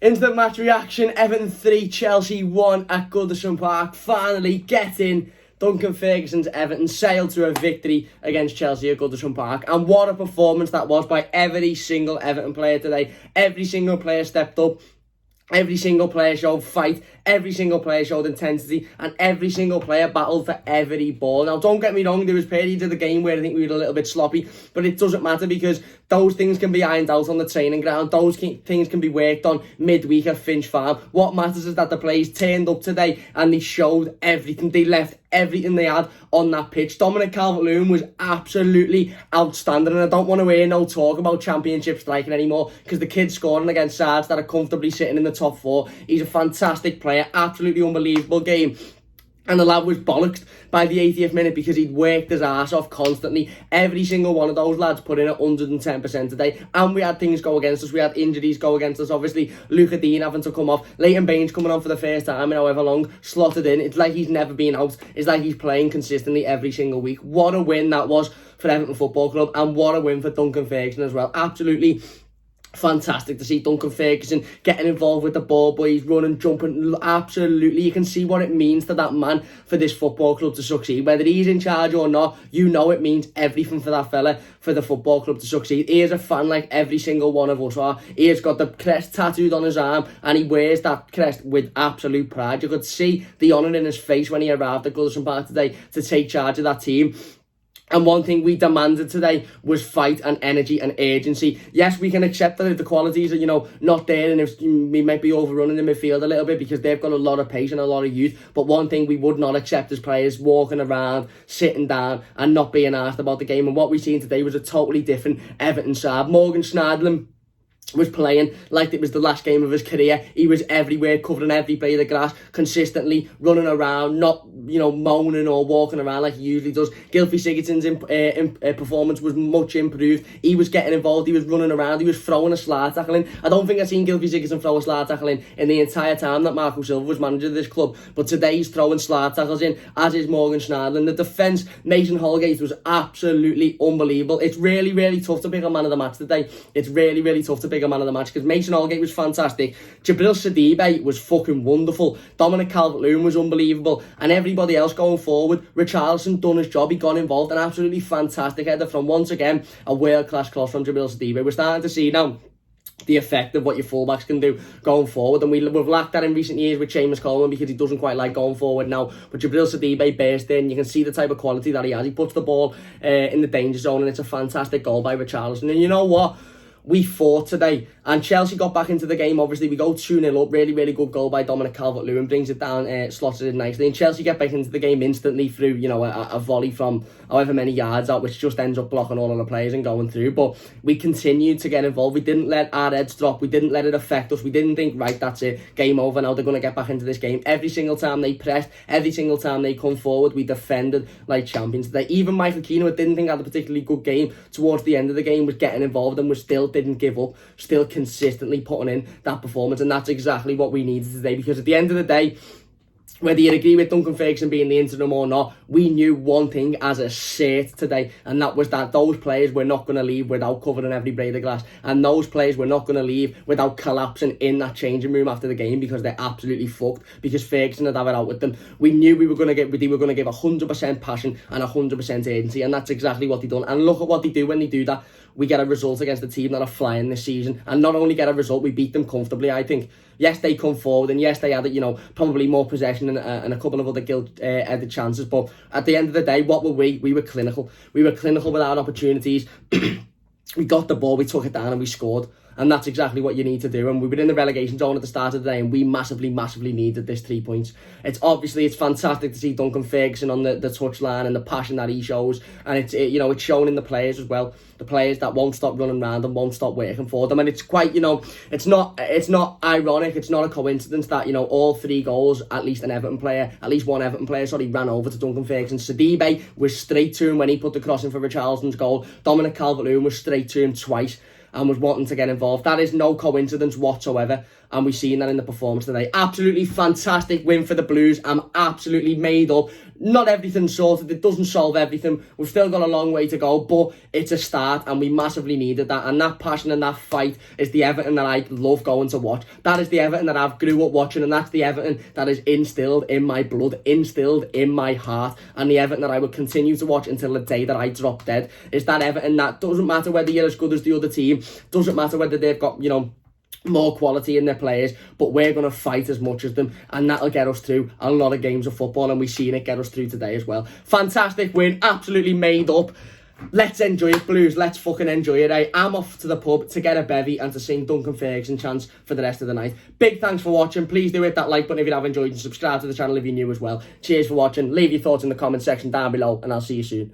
Instant match reaction, Everton 3, Chelsea 1 at Goodison Park. Finally getting Duncan Ferguson's Everton sailed to a victory against Chelsea at Goodison Park. And what a performance that was by every single Everton player today. Every single player stepped up. Every single player showed fight, every single player showed intensity, and every single player battled for every ball. Now, don't get me wrong, there was periods of the game where I think we were a little bit sloppy, but it doesn't matter because those things can be ironed out on the training ground. Those things can be worked on midweek at Finch Farm. What matters is that the players turned up today and they showed everything. They left everything they had on that pitch. Dominic Calvert-Lewin was absolutely outstanding, and I don't want to hear no talk about championship striking anymore because the kid's scoring against sides that are comfortably sitting in the top four. He's a fantastic player, absolutely unbelievable game. And the lad was bollocked by the 80th minute because he'd worked his arse off constantly. Every single one of those lads put in 110% today. And we had things go against us. We had injuries go against us. Obviously, Luca Dean having to come off. Leighton Baines coming on for the first time in however long. Slotted in. It's like he's never been out. It's like he's playing consistently every single week. What a win that was for Everton Football Club. And what a win for Duncan Ferguson as well. Absolutely fantastic to see Duncan Ferguson getting involved with the ball, boys, running, jumping. Absolutely, you can see what it means to that man for this football club to succeed. Whether he's in charge or not, you know it means everything for that fella, for the football club to succeed. He is a fan like every single one of us are. He has got the crest tattooed on his arm and he wears that crest with absolute pride. You could see the honour in his face when he arrived at Goodison Park today to take charge of that team. And one thing we demanded today was fight and energy and urgency. Yes, we can accept that if the qualities are, not there, and if we might be overrunning the midfield a little bit because they've got a lot of pace and a lot of youth. But one thing we would not accept as players, walking around, sitting down and not being asked about the game. And what we've seen today was a totally different Everton side. Morgan Schneiderlin was playing like it was the last game of his career. He was everywhere, covering every blade of grass, consistently running around, not moaning or walking around like he usually does. Gylfi Sigurdsson's performance was much improved. He was getting involved, he was running around, he was throwing a slide tackle in. I don't think I've seen Gylfi Sigurdsson throw a slide tackle in the entire time that Marco Silva was manager of this club, but today he's throwing slide tackles in, as is Morgan Schneiderlin. The defence, Mason Holgate, was absolutely unbelievable. It's really, really tough to pick a man of the match today. It's really, really tough to pick a man of the match because Mason Holgate was fantastic, Jabril Sidibe was fucking wonderful, Dominic Calvert-Lewin was unbelievable, and everybody else going forward. Richarlison done his job, he got involved, an absolutely fantastic header from, once again, a world-class cross from Jabril Sidibe. We're starting to see now the effect of what your fullbacks can do going forward, and we've lacked that in recent years with Seamus Coleman because he doesn't quite like going forward now. But Jabril Sidibe burst in, you can see the type of quality that he has. He puts the ball in the danger zone, and it's a fantastic goal by Richarlison. And you know what? We fought today, and Chelsea got back into the game. Obviously, we go 2-0 up. Really, really good goal by Dominic Calvert-Lewin. Brings it down, slots it in nicely. And Chelsea get back into the game instantly through, a volley from however many yards out, which just ends up blocking all of the players and going through. But we continued to get involved. We didn't let our heads drop. We didn't let it affect us. We didn't think, right, that's it, game over now, they're going to get back into this game. Every single time they pressed, every single time they come forward, we defended like champions today. Even Michael Keane, who I didn't think had a particularly good game towards the end of the game, was getting involved and was still didn't give up, still consistently putting in that performance. And that's exactly what we needed today, because at the end of the day, whether you agree with Duncan Ferguson being the interim or not, we knew one thing as a cert today, and that was that those players were not going to leave without covering every blade of glass, and those players were not going to leave without collapsing in that changing room after the game because they're absolutely fucked, because Ferguson had have it out with them. We knew they were going to give 100% passion and 100% urgency, and that's exactly what they done. And look at what they do when they do that. We get a result against a team that are flying this season, and not only get a result, we beat them comfortably, I think. Yes, they come forward, and yes, they had, probably more possession and a couple of other gilt-edged chances, but at the end of the day, what were we? We were clinical. We were clinical with our opportunities. We got the ball, we took it down, and we scored. And that's exactly what you need to do. And we were in the relegation zone at the start of the day, and we massively, massively needed this 3 points. It's fantastic to see Duncan Ferguson on the touchline and the passion that he shows. And it's shown in the players as well. The players that won't stop running around and won't stop working for them. And it's quite, it's not ironic. It's not a coincidence that, all 3 goals, at least one Everton player, ran over to Duncan Ferguson. Sidibe was straight to him when he put the cross in for Richarlison's goal. Dominic Calvert-Lewin was straight to him twice. and was wanting to get involved. That is no coincidence whatsoever, and we've seen that in the performance today. Absolutely fantastic win for the Blues. I'm absolutely made up. Not everything's sorted. It doesn't solve everything. We've still got a long way to go, but it's a start, and we massively needed that. And that passion and that fight is the Everton that I love going to watch. That is the Everton that I've grew up watching, and that's the Everton that is instilled in my blood, instilled in my heart, and the Everton that I will continue to watch until the day that I drop dead. Is that Everton that doesn't matter whether you're as good as the other team, doesn't matter whether they've got, more quality in their players, but we're going to fight as much as them, and that'll get us through a lot of games of football, and we've seen it get us through today as well. Fantastic win, absolutely made up. Let's enjoy it, Blues. Let's fucking enjoy it, eh? I'm off to the pub to get a bevy and to sing Duncan Ferguson chants for the rest of the night. Big thanks for watching. Please do hit that like button if you have enjoyed, and subscribe to the channel if you're new as well. Cheers for watching. Leave your thoughts in the comment section down below, and I'll see you soon.